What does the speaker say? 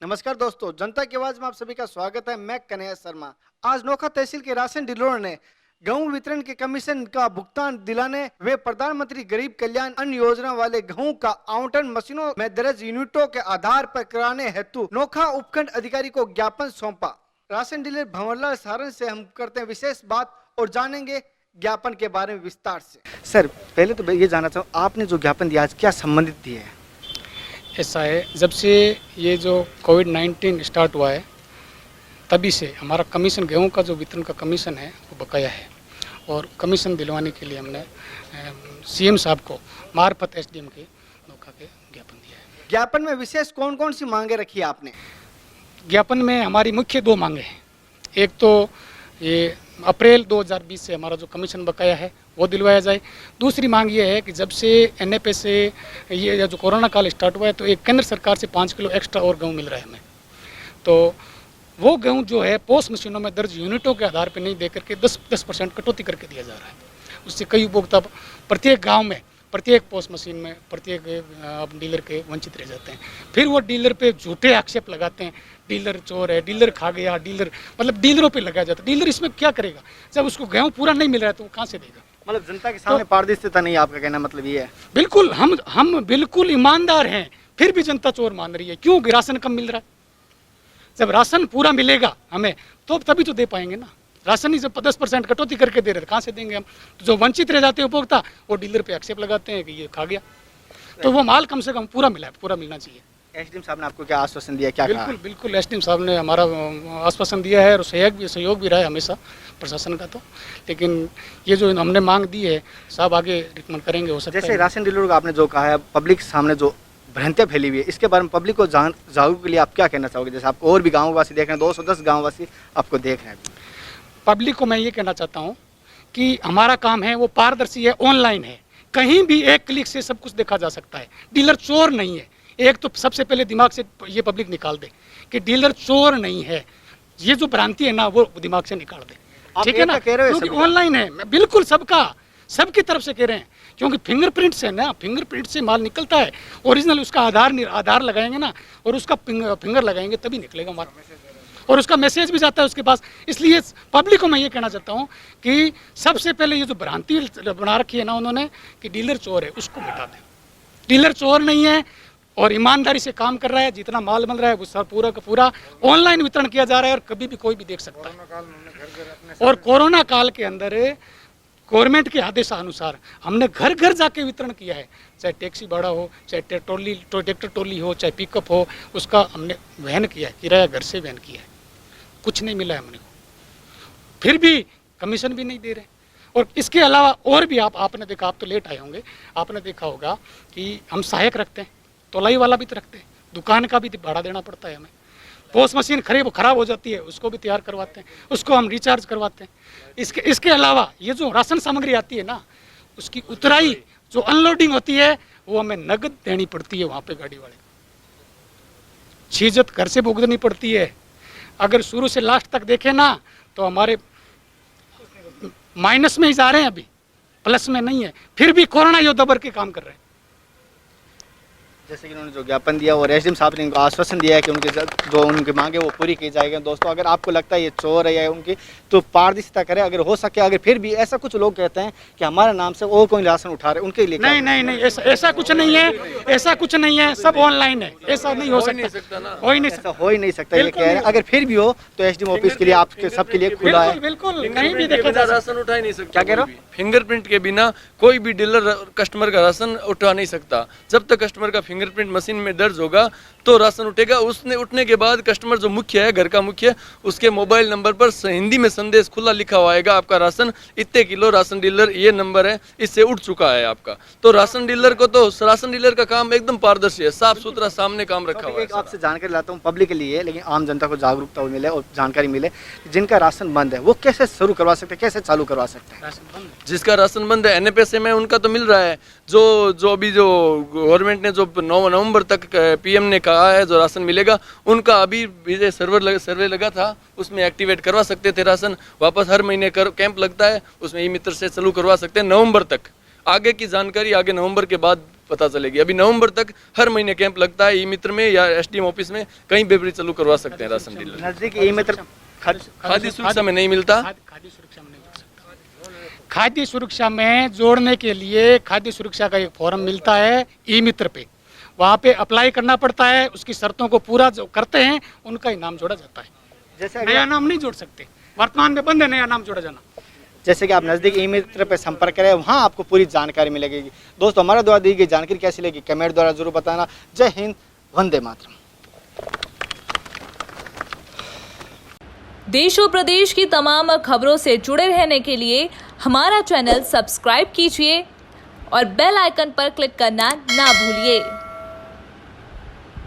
नमस्कार दोस्तों, जनता की आवाज में आप सभी का स्वागत है। मैं कन्हैया शर्मा। आज नोखा तहसील के राशन डीलरों ने गेहूं वितरण के कमीशन का भुगतान दिलाने वे प्रधानमंत्री गरीब कल्याण अन्न योजना वाले गेहूं का आवंटन मशीनों में दर्ज यूनिटों के आधार पर कराने हेतु नोखा उपखंड अधिकारी को ज्ञापन सौंपा। राशन डीलर भंवरलाल सारण से हम करते हैं विशेष बात और जानेंगे ज्ञापन के बारे में विस्तार से। सर, पहले तो ये जानना चाहूँ, आपने जो ज्ञापन दिया आज क्या संबंधित दिए है? ऐसा है, जब से ये जो कोविड-19 स्टार्ट हुआ है तभी से हमारा कमीशन, गेहूं का जो वितरण का कमीशन है वो बकाया है और कमीशन दिलवाने के लिए हमने सीएम साहब को मार्फत एसडीएम के नोखा के ज्ञापन दिया है। ज्ञापन में विशेष कौन कौन सी मांगे रखी है आपने? ज्ञापन में हमारी मुख्य दो मांगे हैं। एक तो ये अप्रैल 2020 से हमारा जो कमीशन बकाया है वो दिलवाया जाए। दूसरी मांग ये है कि जब से एनएपए से ये जो कोरोना काल स्टार्ट हुआ है तो एक केंद्र सरकार से 5 किलो एक्स्ट्रा और गेहूँ मिल रहा है हमें, तो वो गेहूँ जो है पोस्ट मशीनों में दर्ज यूनिटों के आधार पर नहीं दे करके 10% कटौती करके दिया जा रहा है। उससे कई उपभोक्ता प्रत्येक गाँव में, प्रत्येक पोस्ट मशीन में, प्रत्येक डीलर के वंचित रह जाते हैं। फिर वो डीलर पे झूठे आक्षेप लगाते हैं, डीलर चोर है, डीलर खा गया, डीलर मतलब डीलरों पे लगाया जाता है। डीलर इसमें क्या करेगा? जब उसको गेहूँ पूरा नहीं मिल रहा है तो वो कहाँ से देगा? मतलब जनता के सामने पारदर्शिता नहीं, आपका कहना मतलब ये है? बिल्कुल, हम बिल्कुल ईमानदार हैं, फिर भी जनता चोर मान रही है। क्यों? राशन कम मिल रहा है। जब राशन पूरा मिलेगा हमें तो तभी तो दे पाएंगे ना। राशन ही जब 10% कटौती करके दे रहे हैं, कहाँ से देंगे हम? तो जो वंचित रह जाते हैं उपभोक्ता, वो डीलर पे आक्षेप लगाते हैं कि ये खा गया। तो वो माल कम से कम पूरा मिला है, पूरा मिलना चाहिए। एसडीएम साहब ने आपको क्या आश्वासन दिया, क्या बिल्कुल बिल्कुल, एसडीएम साहब ने हमारा आश्वासन दिया है और सहयोग भी रहा है हमेशा प्रशासन का। तो लेकिन ये जो हमने मांग दी है साहब आगे रिकमेंड करेंगे। हो सकता है जैसे राशन डीलरों का आपने जो कहा है, पब्लिक सामने जो भ्रांतियां फैली हुई है, इसके बारे में पब्लिक को जागरूक के लिए आप क्या कहना चाहोगे? जैसे आपको और भी गाँववासी देख रहे हैं, 210 गाँववासी आपको देख रहे हैं। पब्लिक को मैं ये कहना चाहता हूँ कि हमारा काम है वो पारदर्शी है, ऑनलाइन है, कहीं भी एक क्लिक से सब कुछ देखा जा सकता है। डीलर चोर नहीं है। एक तो सबसे पहले दिमाग से ये पब्लिक निकाल दे कि डीलर चोर नहीं है। ये जो भ्रांति है ना वो दिमाग से निकाल दे, ठीक है ना? क्योंकि ऑनलाइन है, मैं बिल्कुल सबकी तरफ से कह रहे हैं, क्योंकि फिंगरप्रिंट से ना, फिंगरप्रिंट से माल निकलता है। ओरिजिनल उसका आधार लगाएंगे ना और उसका फिंगर लगाएंगे तभी निकलेगा माल, और उसका मैसेज भी जाता है उसके पास। इसलिए पब्लिक को मैं ये कहना चाहता हूँ कि सबसे पहले ये जो भ्रांति बना रखी है ना उन्होंने कि डीलर चोर है, उसको मिटा दें। डीलर चोर नहीं है और ईमानदारी से काम कर रहा है। जितना माल मिल रहा है वो सब पूरा का पूरा ऑनलाइन वितरण किया जा रहा है और कभी भी कोई भी देख सकता है। और कोरोना काल के अंदर गवर्नमेंट के आदेशानुसार हमने घर घर जाके वितरण किया है। चाहे टैक्सी भाड़ा हो, चाहे ट्रैक्टर ट्रॉली हो, चाहे पिकअप हो, उसका हमने वहन किया है, किराया घर से वहन किया है। कुछ नहीं मिला है हमने को, फिर भी कमीशन भी नहीं दे रहे। और इसके अलावा और भी आपने देखा, आप तो लेट आए होंगे, आपने देखा होगा कि हम सहायक रखते हैं, तोलाई वाला भी तो रखते हैं, दुकान का भी भाड़ा देना पड़ता है हमें। पोस्ट मशीन खराब हो जाती है, उसको भी तैयार करवाते हैं, उसको हम रिचार्ज करवाते हैं। इसके अलावा ये जो राशन सामग्री आती है ना, उसकी उतराई जो अनलोडिंग होती है वो हमें नगद देनी पड़ती है। वहाँ पे गाड़ी वाले छीजत घर से भुगतनी पड़ती है। अगर शुरू से लास्ट तक देखें ना तो हमारे माइनस में ही जा रहे हैं, अभी प्लस में नहीं है, फिर भी कोरोना योद्धा भर के काम कर रहे हैं। जैसे कि उन्होंने जो ज्ञापन दिया और एसडीएम साहब ने इनको आश्वासन दिया है कि उनके जो उनकी मांगे वो पूरी की जाएगी। दोस्तों, अगर आपको लगता है ये चोर है या उनकी, तो पारदर्शिता करें। अगर हो सके, अगर फिर भी ऐसा कुछ लोग कहते हैं कि हमारे नाम से और कोई राशन उठा रहे, उनके लिए नहीं, ऐसा कुछ नहीं है, ऐसा कुछ नहीं है, सब ऑनलाइन है। ऐसा नहीं हो सकता, हो ही नहीं सकता ये कह रहे हैं। अगर फिर भी हो तो एसडीएम ऑफिस के लिए आपके सबके लिए खुला है। बिल्कुल, कहीं भी देखा राशन उठा ही नहीं सकता। क्या कह रहे हो? फिंगरप्रिंट के बिना कोई भी डीलर कस्टमर का राशन उठा नहीं सकता। जब तक कस्टमर का फिंगरप्रिंट मशीन में दर्ज होगा तो राशन उठेगा। उसने उठने के बाद कस्टमर जो मुख्य है, घर का मुख्य, उसके मोबाइल नंबर पर हिंदी में संदेश खुला लिखा हुआ आएगा, आपका राशन इतने किलो, राशन डीलर ये नंबर है, इससे उठ चुका है आपका। तो राशन डीलर का काम एकदम पारदर्शी है, साफ सुथरा सामने काम रखा हुआ है। आपसे जानकारी लाता हूँ पब्लिक के लिए, लेकिन आम जनता को जागरूकता मिले और जानकारी मिले। जिनका राशन बंद है वो कैसे शुरू करवा सकते हैं, कैसे चालू करवा सकते हैं? जिसका राशन बंद है एनएपीएस में उनका तो मिल रहा है। जो अभी जो गवर्नमेंट ने जो 9 नवंबर तक पीएम ने कहा है जो राशन मिलेगा, उनका अभी सर्वे लगा था, उसमें एक्टिवेट करवा सकते थे राशन। वापस हर महीने कैंप लगता है, उसमें ई मित्र से चालू करवा सकते हैं नवंबर तक। आगे की जानकारी आगे नवंबर के बाद पता चलेगी। अभी नवंबर तक हर महीने कैंप लगता है ई मित्र में या एसडीएम ऑफिस में, कहीं पे भी चालू करवा सकते हैं राशन डीलर। नजदीक ई मित्र खाद्य सुरक्षा में नहीं मिलता। खाद्य सुरक्षा में नहीं जोड़ सकता। खाद्य सुरक्षा में जोड़ने के लिए खाद्य सुरक्षा का एक फॉर्म मिलता है ई मित्र पे, वहाँ पे अप्लाई करना पड़ता है, उसकी शर्तों को पूरा जो करते हैं उनका ही नाम जोड़ा जाता है। जैसे नया नाम नहीं जोड़ सकते, वर्तमान में बंद है नया नाम जोड़ा जाना। जैसे कि आप नजदीक ई मित्र पे संपर्क करें, वहाँ आपको पूरी जानकारी मिलेगी। दोस्तों, हमारे द्वारा दी गई जानकारी कैसी लगी कमेंट द्वारा जरूर बताना। जय हिंद, वंदे मातरम। देश और प्रदेश की तमाम खबरों से जुड़े रहने के लिए हमारा चैनल सब्सक्राइब कीजिए और बेल आइकन पर क्लिक करना ना भूलिए।